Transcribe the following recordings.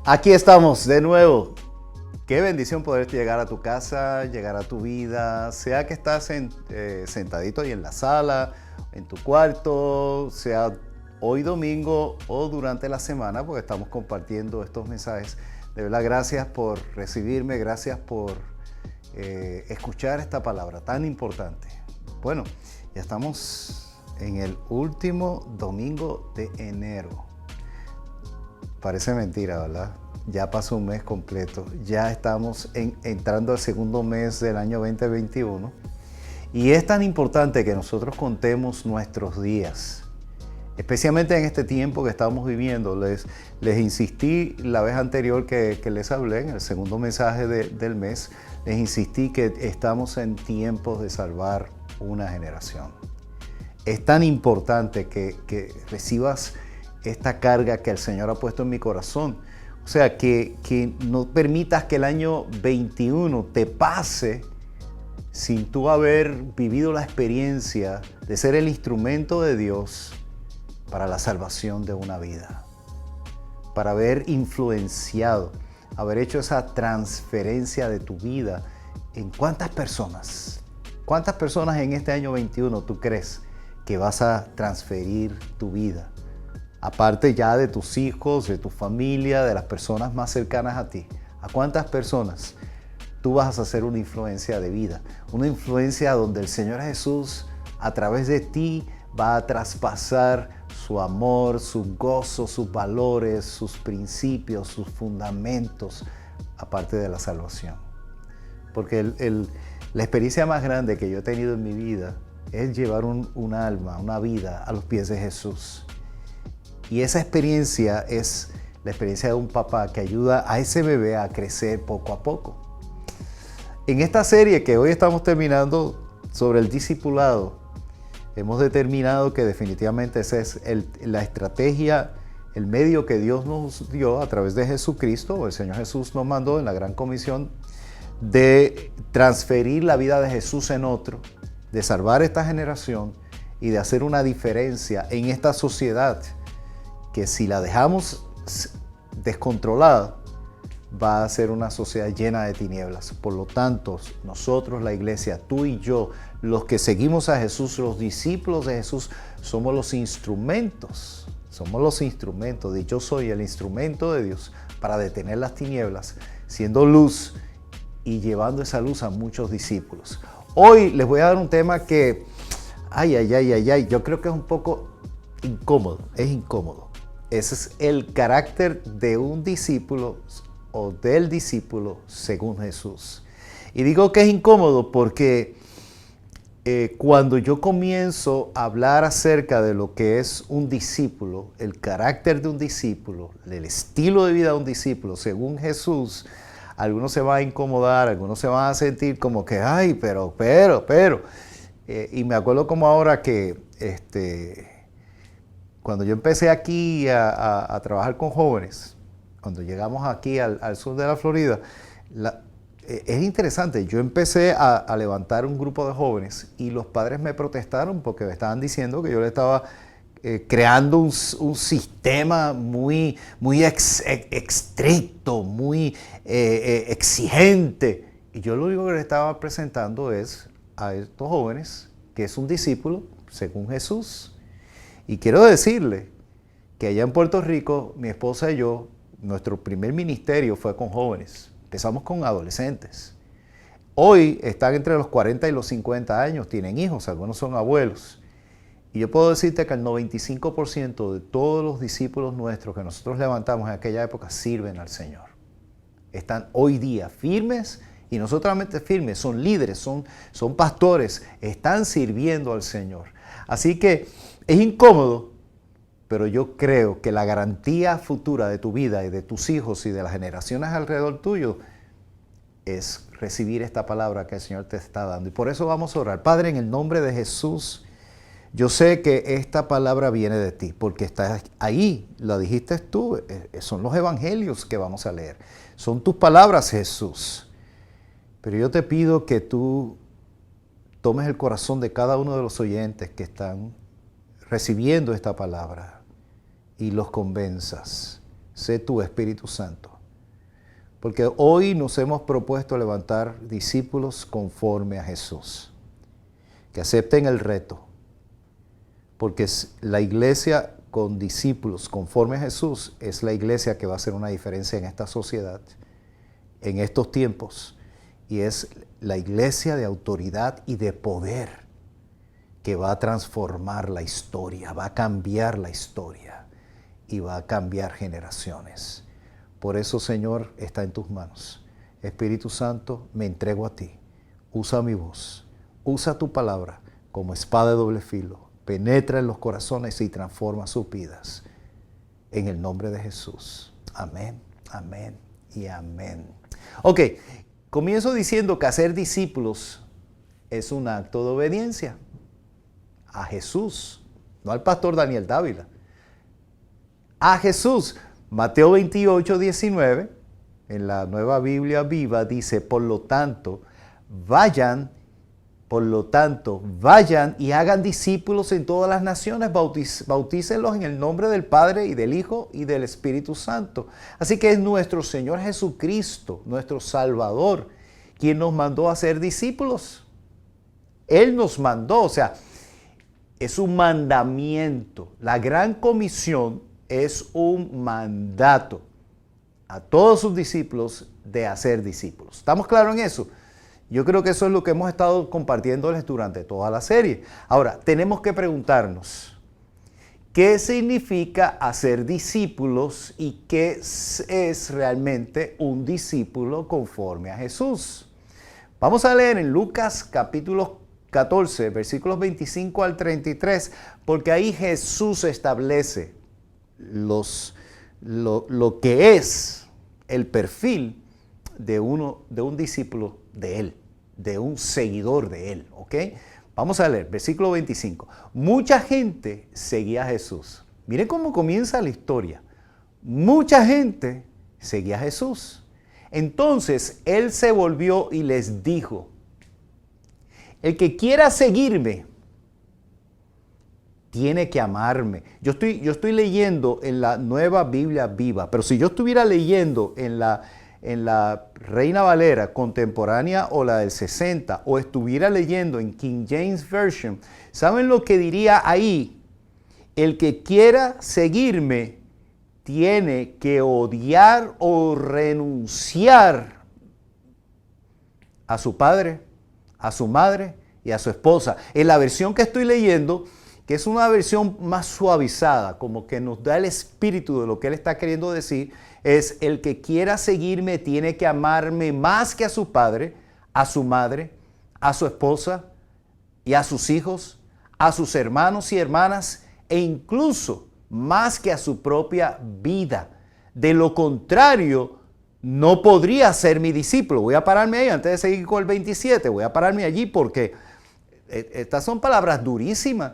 Aquí estamos de nuevo. Qué bendición poder llegar a tu casa, llegar a tu vida, sea que estás sentadito ahí en la sala, en tu cuarto, sea hoy domingo o durante la semana, porque estamos compartiendo estos mensajes. De verdad, gracias por recibirme, gracias por escuchar esta palabra tan importante. Bueno, ya estamos en el último domingo de enero. Parece mentira, ¿verdad? Ya pasó un mes completo. Ya estamos entrando al segundo mes del año 2021. Y es tan importante que nosotros contemos nuestros días. Especialmente en este tiempo que estamos viviendo. Les insistí la vez anterior que les hablé, en el segundo mensaje del mes, les insistí que estamos en tiempos de salvar una generación. Es tan importante que recibas esta carga que el Señor ha puesto en mi corazón. O sea, que no permitas que el año 21 te pase sin tú haber vivido la experiencia de ser el instrumento de Dios para la salvación de una vida. Para haber influenciado, haber hecho esa transferencia de tu vida en cuántas personas en este año 21 tú crees que vas a transferir tu vida. Aparte ya de tus hijos, de tu familia, de las personas más cercanas a ti. ¿A cuántas personas tú vas a hacer una influencia de vida? Una influencia donde el Señor Jesús, a través de ti, va a traspasar su amor, su gozo, sus valores, sus principios, sus fundamentos, aparte de la salvación. Porque la experiencia más grande que yo he tenido en mi vida es llevar un alma, una vida a los pies de Jesús. Y esa experiencia es la experiencia de un papá que ayuda a ese bebé a crecer poco a poco. En esta serie que hoy estamos terminando sobre el discipulado, hemos determinado que definitivamente esa es la estrategia, el medio que Dios nos dio a través de Jesucristo. El Señor Jesús nos mandó en la Gran Comisión de transferir la vida de Jesús en otro, de salvar esta generación y de hacer una diferencia en esta sociedad que si la dejamos descontrolada, va a ser una sociedad llena de tinieblas. Por lo tanto, nosotros, la iglesia, tú y yo, los que seguimos a Jesús, los discípulos de Jesús, somos los instrumentos. Somos los instrumentos. Yo soy el instrumento de Dios para detener las tinieblas, siendo luz y llevando esa luz a muchos discípulos. Hoy les voy a dar un tema que, yo creo que es un poco incómodo, es incómodo. Ese es el carácter de un discípulo o del discípulo según Jesús. Y digo que es incómodo porque cuando yo comienzo a hablar acerca de lo que es un discípulo, el carácter de un discípulo, el estilo de vida de un discípulo según Jesús, algunos se van a incomodar, algunos se van a sentir como que, pero. Y me acuerdo como ahora que cuando yo empecé aquí a trabajar con jóvenes, cuando llegamos aquí al sur de la Florida, es interesante, yo empecé a levantar un grupo de jóvenes y los padres me protestaron porque me estaban diciendo que yo le estaba creando un sistema muy estricto, muy exigente. Y yo lo único que les estaba presentando es a estos jóvenes que es un discípulo según Jesús. Y quiero decirle que allá en Puerto Rico, mi esposa y yo, nuestro primer ministerio fue con jóvenes. Empezamos con adolescentes. Hoy están entre los 40 y los 50 años, tienen hijos, algunos son abuelos. Y yo puedo decirte que el 95% de todos los discípulos nuestros que nosotros levantamos en aquella época sirven al Señor. Están hoy día firmes y no solamente firmes, son líderes, son pastores, están sirviendo al Señor. Así que es incómodo, pero yo creo que la garantía futura de tu vida y de tus hijos y de las generaciones alrededor tuyo es recibir esta palabra que el Señor te está dando. Y por eso vamos a orar. Padre, en el nombre de Jesús, yo sé que esta palabra viene de ti, porque está ahí, lo dijiste tú, son los evangelios que vamos a leer. Son tus palabras, Jesús. Pero yo te pido que tú tomes el corazón de cada uno de los oyentes que están recibiendo esta palabra y los convenzas. Sé tu Espíritu Santo Porque hoy nos hemos propuesto levantar discípulos conforme a Jesús, que acepten el reto, porque la iglesia con discípulos conforme a Jesús es la iglesia que va a hacer una diferencia en esta sociedad, en estos tiempos, y es la iglesia de autoridad y de poder que va a transformar la historia, va a cambiar la historia y va a cambiar generaciones. Por eso, Señor, está en tus manos. Espíritu Santo, me entrego a ti. Usa mi voz, usa tu palabra como espada de doble filo. Penetra en los corazones y transforma sus vidas. En el nombre de Jesús. Amén, amén y amén. Ok, comienzo diciendo que hacer discípulos es un acto de obediencia a Jesús, no al pastor Daniel Dávila. A Jesús. Mateo 28, 19, en la Nueva Biblia Viva, dice, por lo tanto, vayan y hagan discípulos en todas las naciones, bautícenlos en el nombre del Padre y del Hijo y del Espíritu Santo. Así que es nuestro Señor Jesucristo, nuestro Salvador, quien nos mandó a ser discípulos. Él nos mandó, o sea, es un mandamiento. La gran comisión es un mandato a todos sus discípulos de hacer discípulos. ¿Estamos claros en eso? Yo creo que eso es lo que hemos estado compartiéndoles durante toda la serie. Ahora, tenemos que preguntarnos, ¿qué significa hacer discípulos y qué es realmente un discípulo conforme a Jesús? Vamos a leer en Lucas capítulo 14, versículos 25 al 33, porque ahí Jesús establece lo que es el perfil de un discípulo de Él, de un seguidor de Él, ¿ok? Vamos a leer, versículo 25. Mucha gente seguía a Jesús. Miren cómo comienza la historia. Mucha gente seguía a Jesús. Entonces Él se volvió y les dijo, el que quiera seguirme, tiene que amarme. Yo estoy leyendo en la Nueva Biblia Viva, pero si yo estuviera leyendo en la Reina Valera contemporánea o la del 60, o estuviera leyendo en King James Version, ¿saben lo que diría ahí? El que quiera seguirme tiene que odiar o renunciar a su padre, a su madre y a su esposa. En la versión que estoy leyendo, que es una versión más suavizada, como que nos da el espíritu de lo que él está queriendo decir, es el que quiera seguirme tiene que amarme más que a su padre, a su madre, a su esposa y a sus hijos, a sus hermanos y hermanas, e incluso más que a su propia vida. De lo contrario, no podría ser mi discípulo. Voy a pararme ahí antes de seguir con el 27, voy a pararme allí porque estas son palabras durísimas.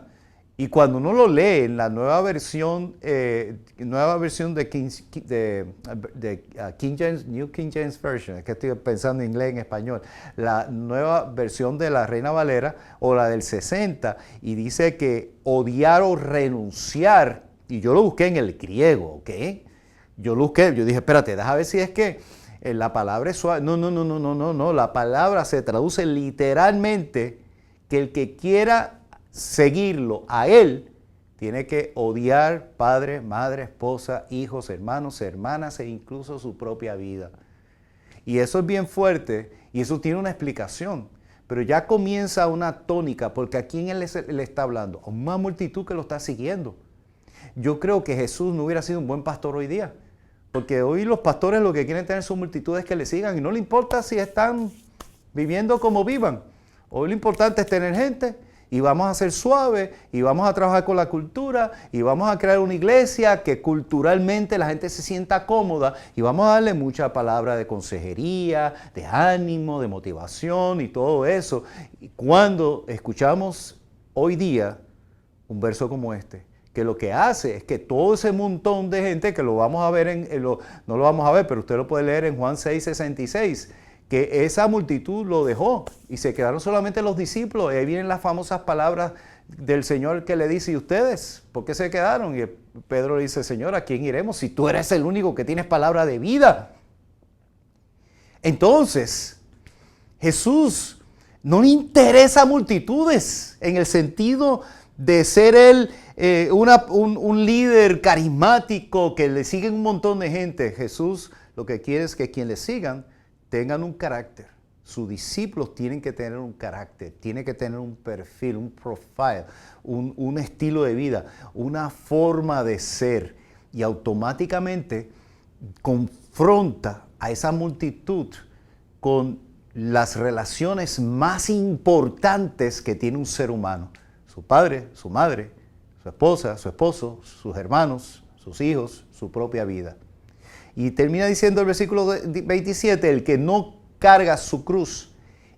Y cuando uno lo lee en la nueva versión de King James, New King James Version, es que estoy pensando en inglés en español, la nueva versión de la Reina Valera o la del 60, y dice que odiar o renunciar, y yo lo busqué en el griego, ¿ok? Yo lo busqué, yo dije, espérate, déjame ver si es que la palabra es suave. No, la palabra se traduce literalmente que el que quiera seguirlo a él, tiene que odiar padre, madre, esposa, hijos, hermanos, hermanas e incluso su propia vida. Y eso es bien fuerte y eso tiene una explicación. Pero ya comienza una tónica, porque ¿a quién él le está hablando? A una multitud que lo está siguiendo. Yo creo que Jesús no hubiera sido un buen pastor hoy día, porque hoy los pastores lo que quieren tener son multitudes que le sigan y no le importa si están viviendo como vivan. Hoy lo importante es tener gente. Y vamos a ser suaves, y vamos a trabajar con la cultura, y vamos a crear una iglesia que culturalmente la gente se sienta cómoda, y vamos a darle mucha palabra de consejería, de ánimo, de motivación y todo eso. Y cuando escuchamos hoy día un verso como este, que lo que hace es que todo ese montón de gente, que lo vamos a ver, no lo vamos a ver, pero usted lo puede leer en Juan 6:66, que esa multitud lo dejó y se quedaron solamente los discípulos. Y ahí vienen las famosas palabras del Señor que le dice, ¿y ustedes por qué se quedaron? Y Pedro le dice, Señor, ¿a quién iremos si tú eres el único que tienes palabra de vida? Entonces, Jesús no le interesa multitudes en el sentido de ser él un líder carismático que le siguen un montón de gente. Jesús lo que quiere es que quien le sigan tengan un carácter. Sus discípulos tienen que tener un carácter, tienen que tener un perfil, un profile, un estilo de vida, una forma de ser. Y automáticamente confronta a esa multitud con las relaciones más importantes que tiene un ser humano. Su padre, su madre, su esposa, su esposo, sus hermanos, sus hijos, su propia vida. Y termina diciendo el versículo 27, el que no carga su cruz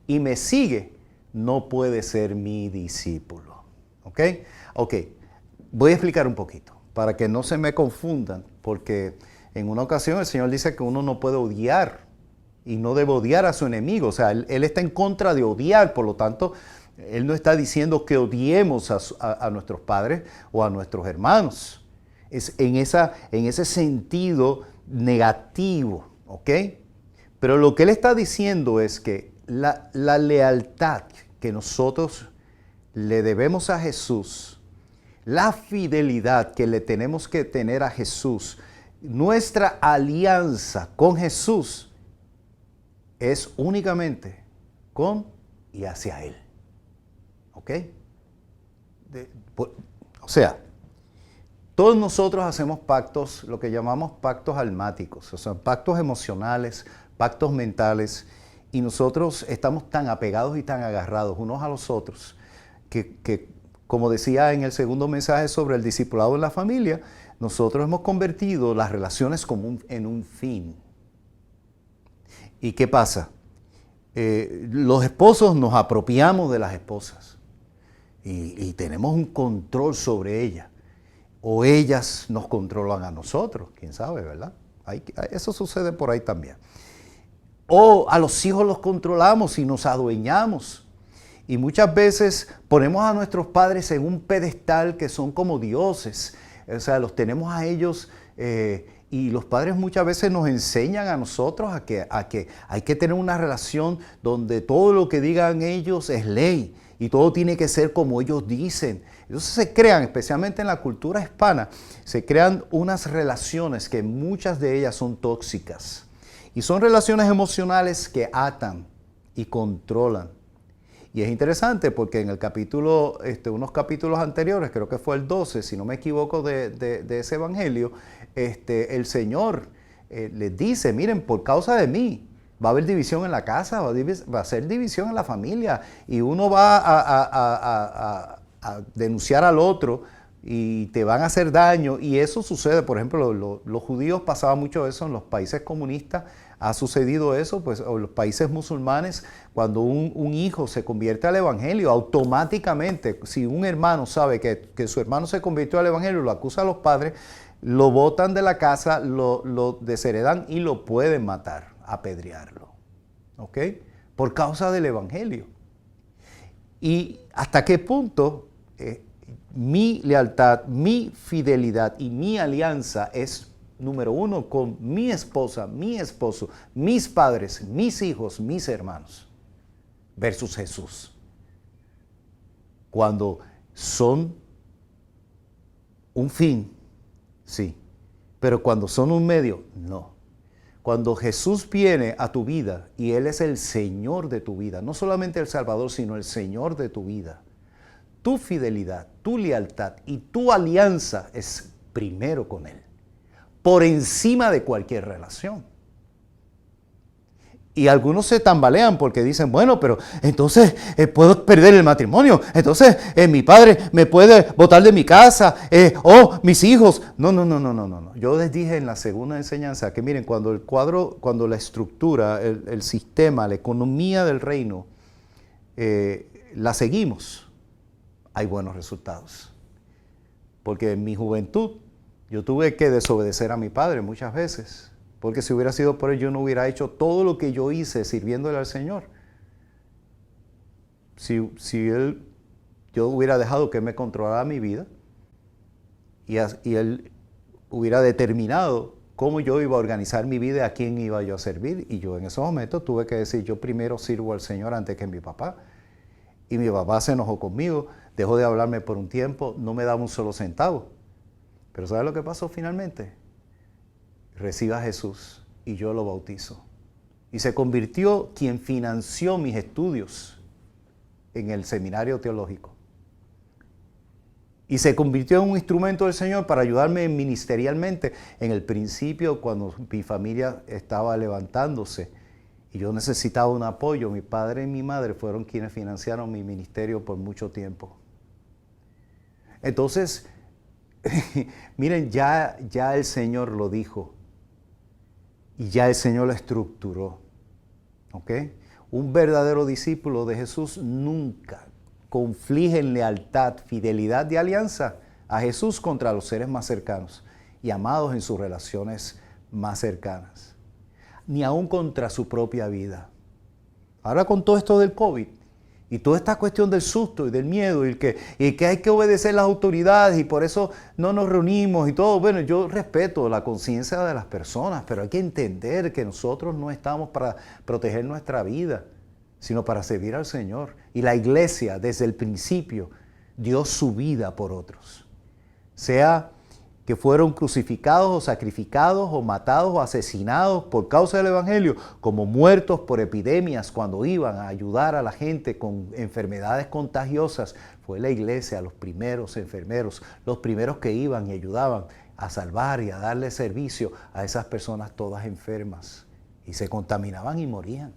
y me sigue, no puede ser mi discípulo. ¿Ok? Ok, voy a explicar un poquito para que no se me confundan, porque en una ocasión el Señor dice que uno no puede odiar y no debe odiar a su enemigo. O sea, él está en contra de odiar, por lo tanto, Él no está diciendo que odiemos a nuestros padres o a nuestros hermanos. Es en ese sentido negativo, ¿ok? Pero lo que Él está diciendo es que la lealtad que nosotros le debemos a Jesús, la fidelidad que le tenemos que tener a Jesús, nuestra alianza con Jesús es únicamente con y hacia Él. ¿Ok? O sea, todos nosotros hacemos pactos, lo que llamamos pactos almáticos, o sea, pactos emocionales, pactos mentales, y nosotros estamos tan apegados y tan agarrados unos a los otros, que como decía en el segundo mensaje sobre el discipulado en la familia, nosotros hemos convertido las relaciones como en un fin. ¿Y qué pasa? Los esposos nos apropiamos de las esposas y tenemos un control sobre ellas. O ellas nos controlan a nosotros, quién sabe, ¿verdad? Eso sucede por ahí también. O a los hijos los controlamos y nos adueñamos. Y muchas veces ponemos a nuestros padres en un pedestal que son como dioses. O sea, los tenemos a ellos y los padres muchas veces nos enseñan a nosotros a que hay que tener una relación donde todo lo que digan ellos es ley y todo tiene que ser como ellos dicen. Entonces se crean, especialmente en la cultura hispana, se crean unas relaciones que muchas de ellas son tóxicas. Y son relaciones emocionales que atan y controlan. Y es interesante porque en el capítulo, unos capítulos anteriores, creo que fue el 12, si no me equivoco, de ese evangelio, el Señor les dice, miren, por causa de mí, va a haber división en la casa, va a ser división en la familia, y uno va a denunciar al otro y te van a hacer daño. Y eso sucede, por ejemplo, los judíos pasaban mucho eso en los países comunistas. Ha sucedido eso, pues en los países musulmanes, cuando un hijo se convierte al evangelio, automáticamente, si un hermano sabe que su hermano se convirtió al evangelio, lo acusa a los padres, lo botan de la casa, lo desheredan y lo pueden matar, apedrearlo. ¿Ok? Por causa del evangelio. Y hasta qué punto mi lealtad, mi fidelidad y mi alianza es número uno con mi esposa, mi esposo, mis padres, mis hijos, mis hermanos, versus Jesús. Cuando son un fin, sí, pero cuando son un medio, no. Cuando Jesús viene a tu vida y Él es el Señor de tu vida, no solamente el Salvador, sino el Señor de tu vida, tu fidelidad, tu lealtad y tu alianza es primero con Él, por encima de cualquier relación. Y algunos se tambalean porque dicen, bueno, pero entonces puedo perder el matrimonio, entonces mi padre me puede botar de mi casa, o mis hijos. No. Yo les dije en la segunda enseñanza que miren, cuando la estructura, el sistema, la economía del reino, la seguimos, hay buenos resultados. Porque en mi juventud yo tuve que desobedecer a mi padre muchas veces, porque si hubiera sido por él yo no hubiera hecho todo lo que yo hice sirviéndole al Señor. Si yo hubiera dejado que él me controlara mi vida y él hubiera determinado cómo yo iba a organizar mi vida, a quién iba yo a servir. Y yo en esos momentos tuve que decir, yo primero sirvo al Señor antes que mi papá. Y mi papá se enojó conmigo, dejó de hablarme por un tiempo, no me daba un solo centavo. Pero ¿sabes lo que pasó finalmente? Recibe a Jesús y yo lo bautizo. Y se convirtió quien financió mis estudios en el seminario teológico. Y se convirtió en un instrumento del Señor para ayudarme ministerialmente. En el principio, cuando mi familia estaba levantándose y yo necesitaba un apoyo, mi padre y mi madre fueron quienes financiaron mi ministerio por mucho tiempo. Entonces, miren, ya el Señor lo dijo y ya el Señor lo estructuró. ¿Ok? Un verdadero discípulo de Jesús nunca conflige en lealtad, fidelidad de alianza a Jesús contra los seres más cercanos y amados en sus relaciones más cercanas, ni aún contra su propia vida. Ahora con todo esto del COVID y toda esta cuestión del susto y del miedo y que hay que obedecer las autoridades y por eso no nos reunimos y todo, bueno, yo respeto la conciencia de las personas, pero hay que entender que nosotros no estamos para proteger nuestra vida, sino para servir al Señor. Y la iglesia desde el principio dio su vida por otros. Sea que fueron crucificados o sacrificados o matados o asesinados por causa del Evangelio, como muertos por epidemias cuando iban a ayudar a la gente con enfermedades contagiosas. Fue la iglesia, los primeros enfermeros, los primeros que iban y ayudaban a salvar y a darle servicio a esas personas todas enfermas. Y se contaminaban y morían.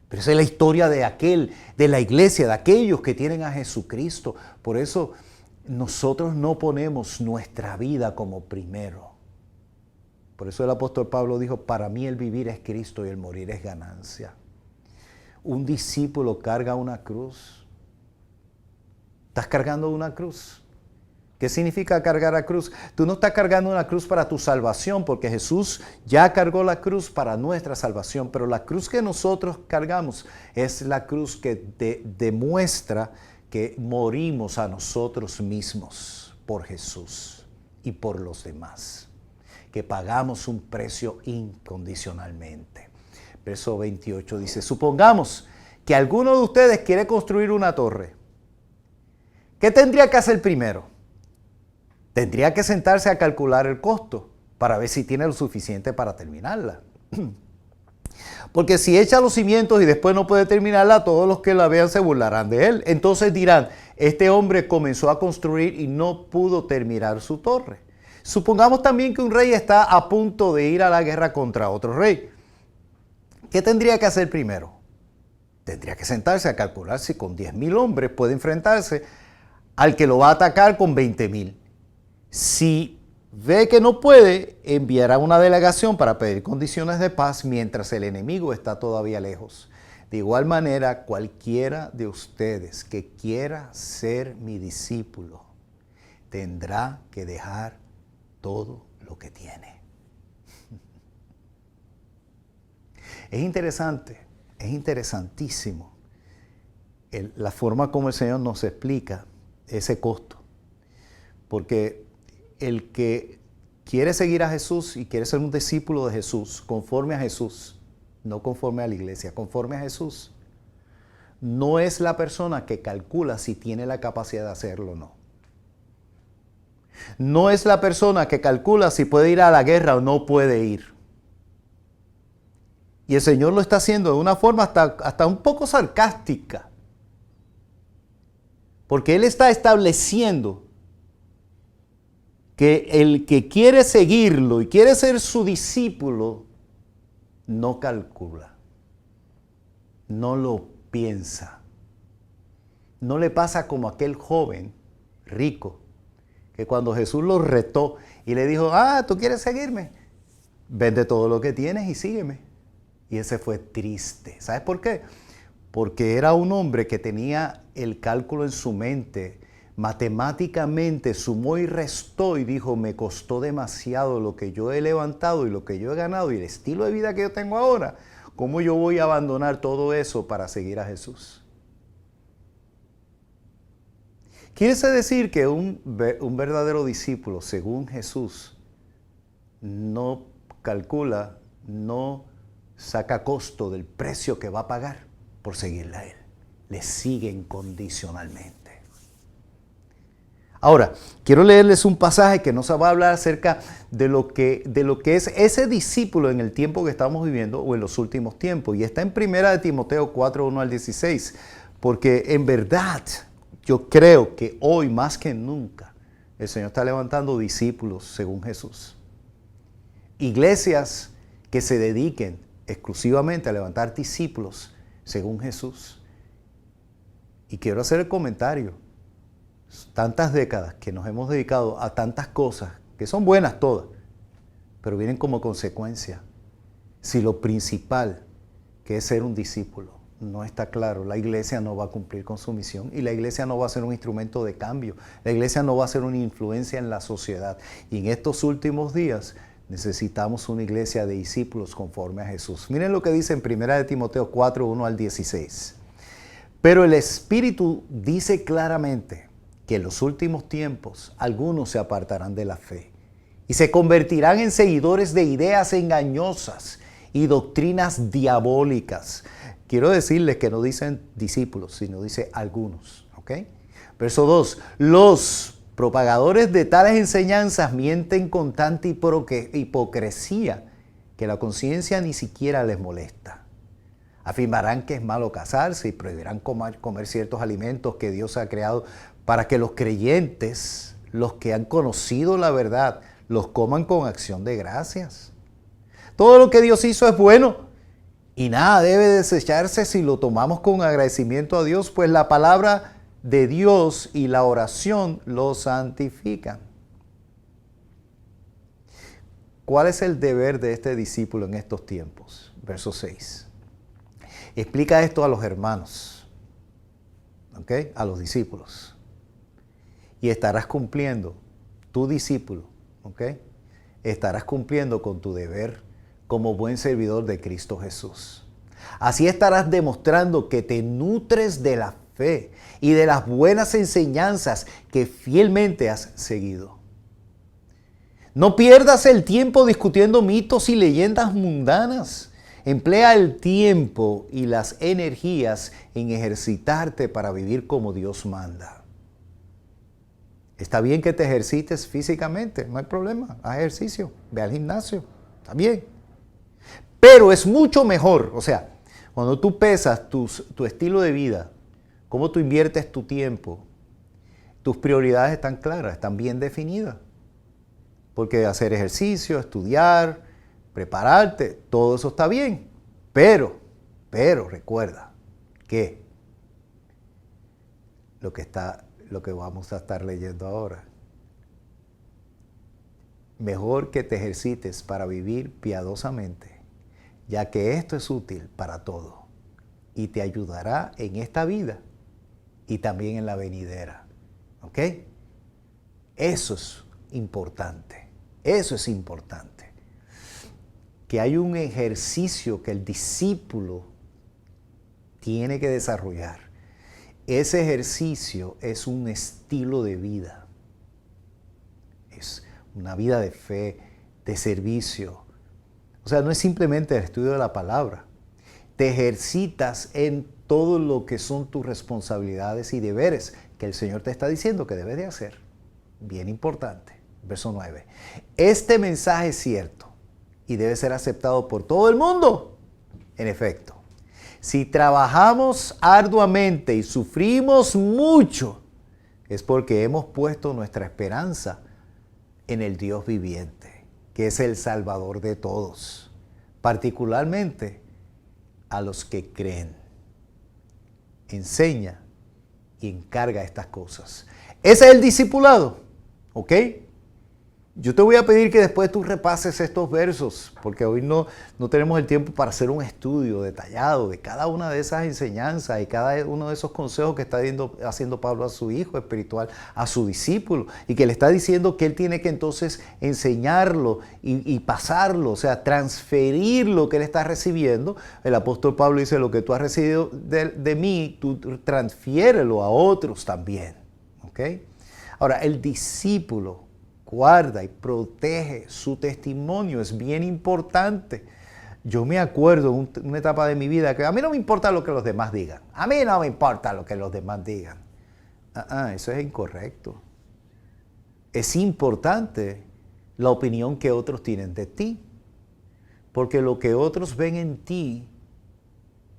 Pero esa es la historia de la iglesia, de aquellos que tienen a Jesucristo. Por eso nosotros no ponemos nuestra vida como primero. Por eso el apóstol Pablo dijo, para mí el vivir es Cristo y el morir es ganancia. Un discípulo carga una cruz. ¿Estás cargando una cruz? ¿Qué significa cargar la cruz? Tú no estás cargando una cruz para tu salvación, porque Jesús ya cargó la cruz para nuestra salvación, pero la cruz que nosotros cargamos es la cruz que demuestra que morimos a nosotros mismos por Jesús y por los demás, que pagamos un precio incondicionalmente. Verso 28 dice, supongamos que alguno de ustedes quiere construir una torre. ¿Qué tendría que hacer primero? Tendría que sentarse a calcular el costo para ver si tiene lo suficiente para terminarla. Porque si echa los cimientos y después no puede terminarla, todos los que la vean se burlarán de él. Entonces dirán, este hombre comenzó a construir y no pudo terminar su torre. Supongamos también que un rey está a punto de ir a la guerra contra otro rey. ¿Qué tendría que hacer primero? Tendría que sentarse a calcular si con 10,000 hombres puede enfrentarse al que lo va a atacar con 20,000. Si ve que no puede, enviará una delegación para pedir condiciones de paz mientras el enemigo está todavía lejos. De igual manera, cualquiera de ustedes que quiera ser mi discípulo tendrá que dejar todo lo que tiene. Es interesante, es interesantísimo la forma como el Señor nos explica ese costo. Porque el que quiere seguir a Jesús y quiere ser un discípulo de Jesús, conforme a Jesús, no conforme a la iglesia, conforme a Jesús, no es la persona que calcula si tiene la capacidad de hacerlo o no. No es la persona que calcula si puede ir a la guerra o no puede ir. Y el Señor lo está haciendo de una forma hasta un poco sarcástica. Porque Él está estableciendo que el que quiere seguirlo y quiere ser su discípulo, no calcula, no lo piensa. No le pasa como aquel joven rico, que cuando Jesús lo retó y le dijo, ¿tú quieres seguirme? Vende todo lo que tienes y sígueme. Y ese fue triste. ¿Sabes por qué? Porque era un hombre que tenía el cálculo en su mente. Matemáticamente sumó y restó y dijo, me costó demasiado lo que yo he levantado y lo que yo he ganado y el estilo de vida que yo tengo ahora. ¿Cómo yo voy a abandonar todo eso para seguir a Jesús? Quiere decir que un verdadero discípulo, según Jesús, no calcula, no saca costo del precio que va a pagar por seguirle a Él. Le sigue incondicionalmente. Ahora, quiero leerles un pasaje que nos va a hablar acerca de lo que es ese discípulo en el tiempo que estamos viviendo o en los últimos tiempos. Y está en 1 Timoteo 4, 1 al 16. Porque en verdad yo creo que hoy más que nunca el Señor está levantando discípulos según Jesús. Iglesias que se dediquen exclusivamente a levantar discípulos según Jesús. Y quiero hacer el comentario. Tantas décadas que nos hemos dedicado a tantas cosas, que son buenas todas, pero vienen como consecuencia. Si lo principal, que es ser un discípulo, no está claro, la iglesia no va a cumplir con su misión y la iglesia no va a ser un instrumento de cambio. La iglesia no va a ser una influencia en la sociedad. Y en estos últimos días necesitamos una iglesia de discípulos conforme a Jesús. Miren lo que dice en 1 Timoteo 4, 1 al 16. Pero el Espíritu dice claramente que en los últimos tiempos algunos se apartarán de la fe y se convertirán en seguidores de ideas engañosas y doctrinas diabólicas. Quiero decirles que no dicen discípulos, sino dice algunos. ¿Ok? Verso 2. Los propagadores de tales enseñanzas mienten con tanta hipocresía que la conciencia ni siquiera les molesta. Afirmarán que es malo casarse y prohibirán comer ciertos alimentos que Dios ha creado para que los creyentes, los que han conocido la verdad, los coman con acción de gracias. Todo lo que Dios hizo es bueno y nada debe desecharse si lo tomamos con agradecimiento a Dios, pues la palabra de Dios y la oración lo santifican. ¿Cuál es el deber de este discípulo en estos tiempos? Verso 6. Explica esto a los hermanos, ¿ok? A los discípulos. Y estarás cumpliendo, tu discípulo, ¿ok? Estarás cumpliendo con tu deber como buen servidor de Cristo Jesús. Así estarás demostrando que te nutres de la fe y de las buenas enseñanzas que fielmente has seguido. No pierdas el tiempo discutiendo mitos y leyendas mundanas. Emplea el tiempo y las energías en ejercitarte para vivir como Dios manda. Está bien que te ejercites físicamente, no hay problema, haz ejercicio, ve al gimnasio, está bien. Pero es mucho mejor, o sea, cuando tú pesas tu estilo de vida, cómo tú inviertes tu tiempo, tus prioridades están claras, están bien definidas. Porque hacer ejercicio, estudiar, prepararte, todo eso está bien. Pero recuerda que lo que vamos a estar leyendo ahora, mejor que te ejercites para vivir piadosamente, ya que esto es útil para todo y te ayudará en esta vida y también en la venidera. ¿Ok? Eso es importante. Eso es importante. Que hay un ejercicio que el discípulo tiene que desarrollar. Ese ejercicio es un estilo de vida. Es una vida de fe, de servicio. O sea, no es simplemente el estudio de la palabra. Te ejercitas en todo lo que son tus responsabilidades y deberes que el Señor te está diciendo que debes de hacer. Bien importante. Verso 9. Este mensaje es cierto y debe ser aceptado por todo el mundo. En efecto, si trabajamos arduamente y sufrimos mucho, es porque hemos puesto nuestra esperanza en el Dios viviente, que es el Salvador de todos, particularmente a los que creen. Enseña y encarga estas cosas. Ese es el discipulado, ¿ok? Yo te voy a pedir que después tú repases estos versos, porque hoy no tenemos el tiempo para hacer un estudio detallado de cada una de esas enseñanzas y cada uno de esos consejos que está haciendo Pablo a su hijo espiritual, a su discípulo, y que le está diciendo que él tiene que entonces enseñarlo y pasarlo, o sea, transferir lo que él está recibiendo. El apóstol Pablo dice, lo que tú has recibido de mí, tú transfiérelo a otros también. ¿Ok? Ahora, el discípulo, guarda y protege su testimonio. Es bien importante. Yo me acuerdo en una etapa de mi vida que a mí no me importa lo que los demás digan. A mí no me importa lo que los demás digan. Eso es incorrecto. Es importante la opinión que otros tienen de ti. Porque lo que otros ven en ti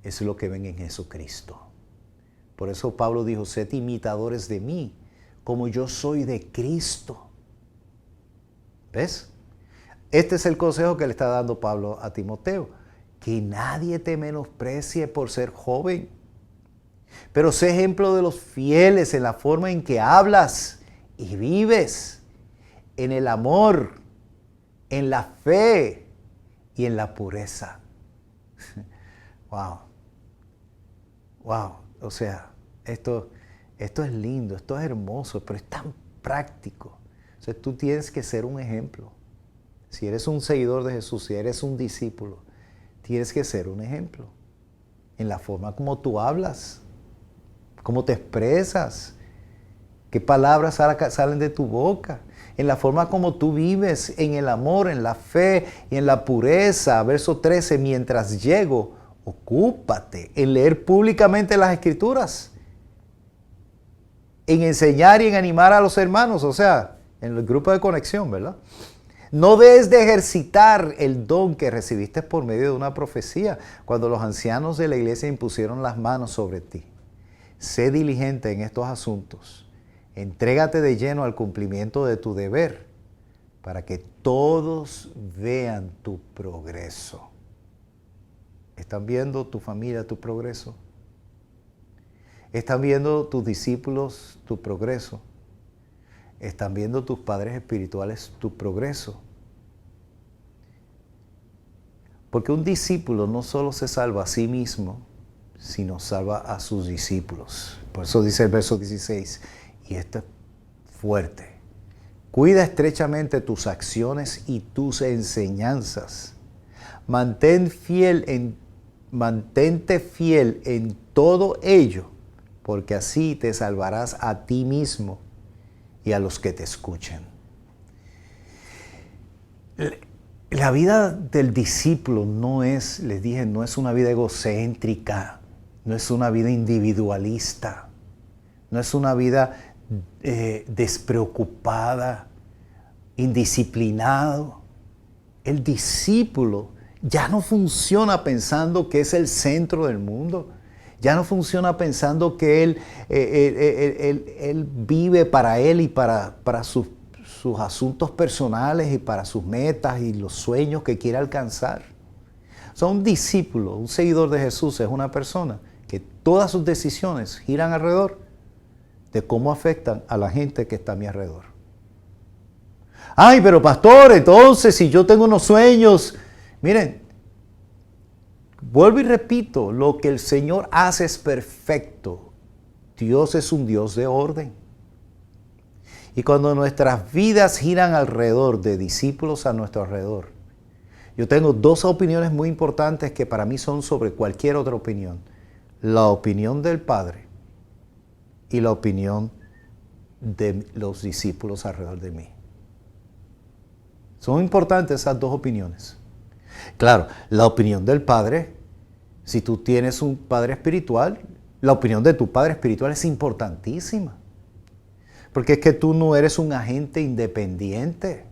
es lo que ven en Jesucristo. Por eso Pablo dijo, sed imitadores de mí, como yo soy de Cristo. ¿Ves? Este es el consejo que le está dando Pablo a Timoteo. Que nadie te menosprecie por ser joven. Pero sé ejemplo de los fieles en la forma en que hablas y vives, en el amor, en la fe y en la pureza. Wow. Wow. O sea, esto es lindo, esto es hermoso, pero es tan práctico. O sea, tú tienes que ser un ejemplo. Si eres un seguidor de Jesús, si eres un discípulo, tienes que ser un ejemplo. En la forma como tú hablas, cómo te expresas, qué palabras salen de tu boca, en la forma como tú vives, en el amor, en la fe y en la pureza. Verso 13, mientras llego, ocúpate en leer públicamente las Escrituras, en enseñar y en animar a los hermanos, o sea, en el grupo de conexión, ¿verdad? No dejes de ejercitar el don que recibiste por medio de una profecía, cuando los ancianos de la iglesia impusieron las manos sobre ti. Sé diligente en estos asuntos. Entrégate de lleno al cumplimiento de tu deber, para que todos vean tu progreso. ¿Están viendo tu familia tu progreso? ¿Están viendo tus discípulos tu progreso? ¿Están viendo tus padres espirituales tu progreso? Porque un discípulo no solo se salva a sí mismo, sino salva a sus discípulos. Por eso dice el verso 16, y esto es fuerte. Cuida estrechamente tus acciones y tus enseñanzas. Mantente fiel en todo ello, porque así te salvarás a ti mismo y a los que te escuchen. La vida del discípulo no es, les dije, no es una vida egocéntrica, no es una vida individualista, no es una vida despreocupada, indisciplinado. El discípulo ya no funciona pensando que es el centro del mundo. Ya no funciona pensando que él vive para él y para sus asuntos personales y para sus metas y los sueños que quiere alcanzar. O sea, un discípulo, un seguidor de Jesús es una persona que todas sus decisiones giran alrededor de cómo afectan a la gente que está a mi alrededor. Ay, pero pastor, entonces si yo tengo unos sueños, miren, vuelvo y repito, lo que el Señor hace es perfecto. Dios es un Dios de orden. Y cuando nuestras vidas giran alrededor de discípulos a nuestro alrededor, yo tengo dos opiniones muy importantes que para mí son sobre cualquier otra opinión. La opinión del Padre y la opinión de los discípulos alrededor de mí. Son importantes esas dos opiniones. Claro, la opinión del Padre, si tú tienes un padre espiritual, la opinión de tu padre espiritual es importantísima. Porque es que tú no eres un agente independiente.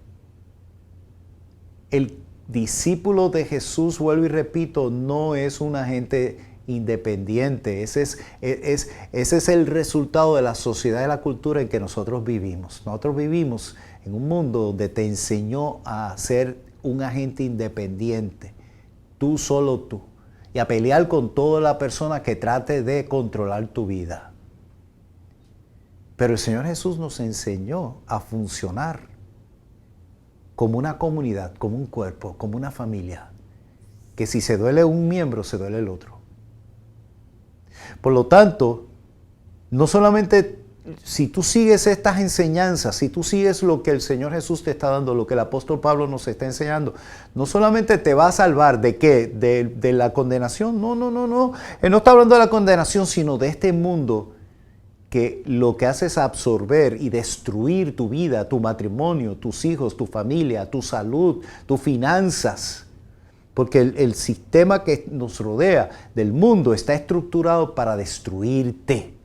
El discípulo de Jesús, vuelvo y repito, no es un agente independiente. Ese es el resultado de la sociedad y la cultura en que nosotros vivimos. Nosotros vivimos en un mundo donde te enseñó a ser un agente independiente, tú solo tú, y a pelear con toda la persona que trate de controlar tu vida. Pero el Señor Jesús nos enseñó a funcionar como una comunidad, como un cuerpo, como una familia, que si se duele un miembro, se duele el otro. Por lo tanto, no solamente si tú sigues estas enseñanzas, si tú sigues lo que el Señor Jesús te está dando, lo que el apóstol Pablo nos está enseñando, no solamente te va a salvar de ¿qué? De la condenación. No. Él no está hablando de la condenación, sino de este mundo que lo que hace es absorber y destruir tu vida, tu matrimonio, tus hijos, tu familia, tu salud, tus finanzas. Porque el sistema que nos rodea del mundo está estructurado para destruirte.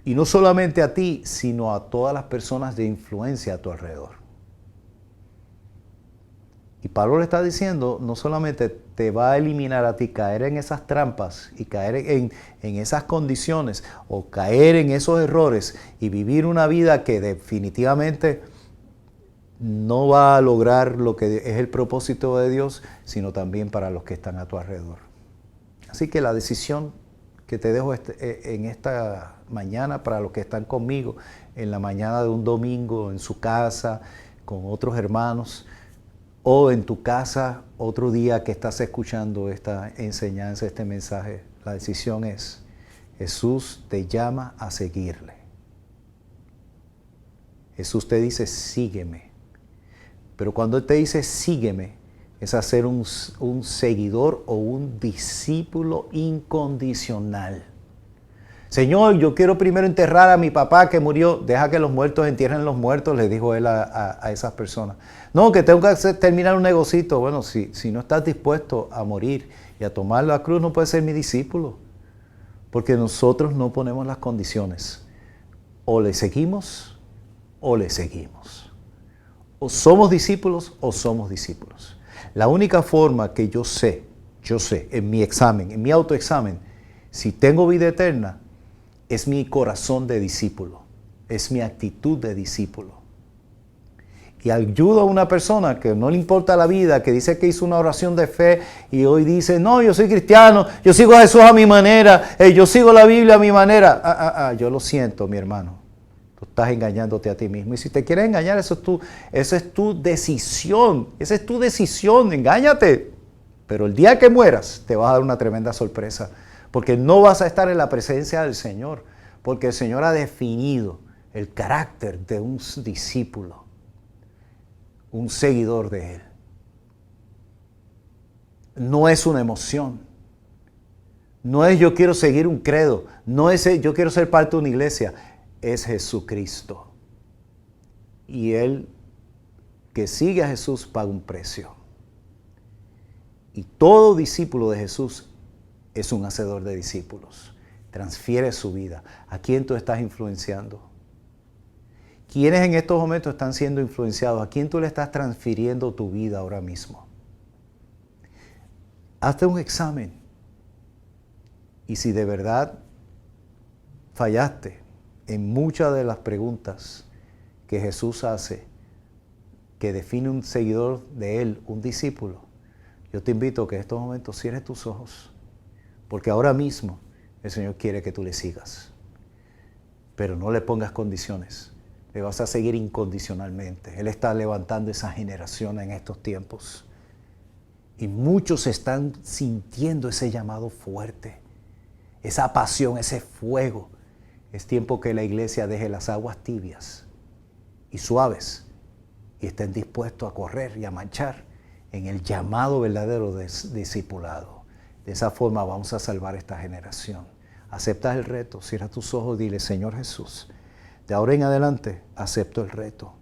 Y no solamente a ti, sino a todas las personas de influencia a tu alrededor. Y Pablo le está diciendo, no solamente te va a eliminar a ti caer en esas trampas y caer en esas condiciones o caer en esos errores y vivir una vida que definitivamente no va a lograr lo que es el propósito de Dios, sino también para los que están a tu alrededor. Así que la decisión que te dejo en esta mañana para los que están conmigo, en la mañana de un domingo, en su casa, con otros hermanos, o en tu casa otro día que estás escuchando esta enseñanza, este mensaje, la decisión es, Jesús te llama a seguirle. Jesús te dice, sígueme. Pero cuando Él te dice, sígueme, es hacer un seguidor o un discípulo incondicional. Señor, yo quiero primero enterrar a mi papá que murió. Deja que los muertos entierren los muertos, le dijo Él a esas personas. No, que tengo que terminar un negocito. Bueno, si no estás dispuesto a morir y a tomar la cruz, no puedes ser mi discípulo. Porque nosotros no ponemos las condiciones. O le seguimos o le seguimos. O somos discípulos o somos discípulos. La única forma que yo sé en mi examen, en mi autoexamen, si tengo vida eterna, es mi corazón de discípulo, es mi actitud de discípulo. Y ayudo a una persona que no le importa la vida, que dice que hizo una oración de fe y hoy dice, no, yo soy cristiano, yo sigo a Jesús a mi manera, yo sigo la Biblia a mi manera. Yo lo siento, mi hermano. Tú estás engañándote a ti mismo. Y si te quieres engañar, esa es tu decisión. Esa es tu decisión, engáñate. Pero el día que mueras, te vas a dar una tremenda sorpresa. Porque no vas a estar en la presencia del Señor. Porque el Señor ha definido el carácter de un discípulo, un seguidor de Él. No es una emoción. No es yo quiero seguir un credo. No es yo quiero ser parte de una iglesia. Es Jesucristo. Y Él que sigue a Jesús paga un precio. Y todo discípulo de Jesús es un hacedor de discípulos. Transfiere su vida. ¿A quién tú estás influenciando? ¿Quiénes en estos momentos están siendo influenciados? ¿A quién tú le estás transfiriendo tu vida ahora mismo? Hazte un examen. Y si de verdad fallaste en muchas de las preguntas que Jesús hace, que define un seguidor de Él, un discípulo, yo te invito a que en estos momentos cierres tus ojos. Porque ahora mismo el Señor quiere que tú le sigas. Pero no le pongas condiciones. Le vas a seguir incondicionalmente. Él está levantando esa generación en estos tiempos. Y muchos están sintiendo ese llamado fuerte. Esa pasión, ese fuego. Es tiempo que la iglesia deje las aguas tibias y suaves y estén dispuestos a correr y a marchar en el llamado verdadero de discipulado. De esa forma vamos a salvar esta generación. Aceptas el reto, cierra tus ojos y dile, Señor Jesús, de ahora en adelante acepto el reto.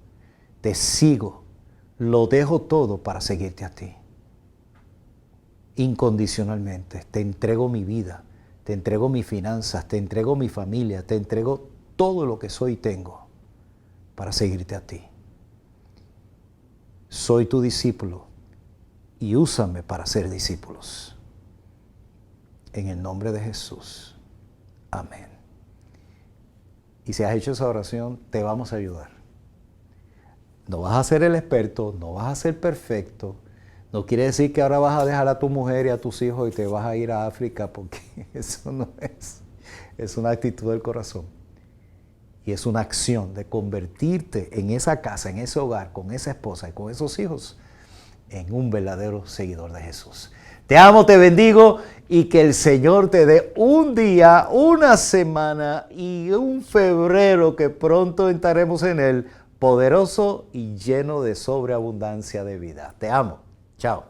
Te sigo, lo dejo todo para seguirte a ti. Incondicionalmente, te entrego mi vida, te entrego mis finanzas, te entrego mi familia, te entrego todo lo que soy y tengo para seguirte a ti. Soy tu discípulo y úsame para ser discípulos. En el nombre de Jesús. Amén. Y si has hecho esa oración, te vamos a ayudar. No vas a ser el experto, no vas a ser perfecto. No quiere decir que ahora vas a dejar a tu mujer y a tus hijos y te vas a ir a África, porque eso no es. Es una actitud del corazón. Y es una acción de convertirte en esa casa, en ese hogar, con esa esposa y con esos hijos, en un verdadero seguidor de Jesús. Te amo, te bendigo y que el Señor te dé un día, una semana y un febrero que pronto entraremos en él, poderoso y lleno de sobreabundancia de vida. Te amo. Chao.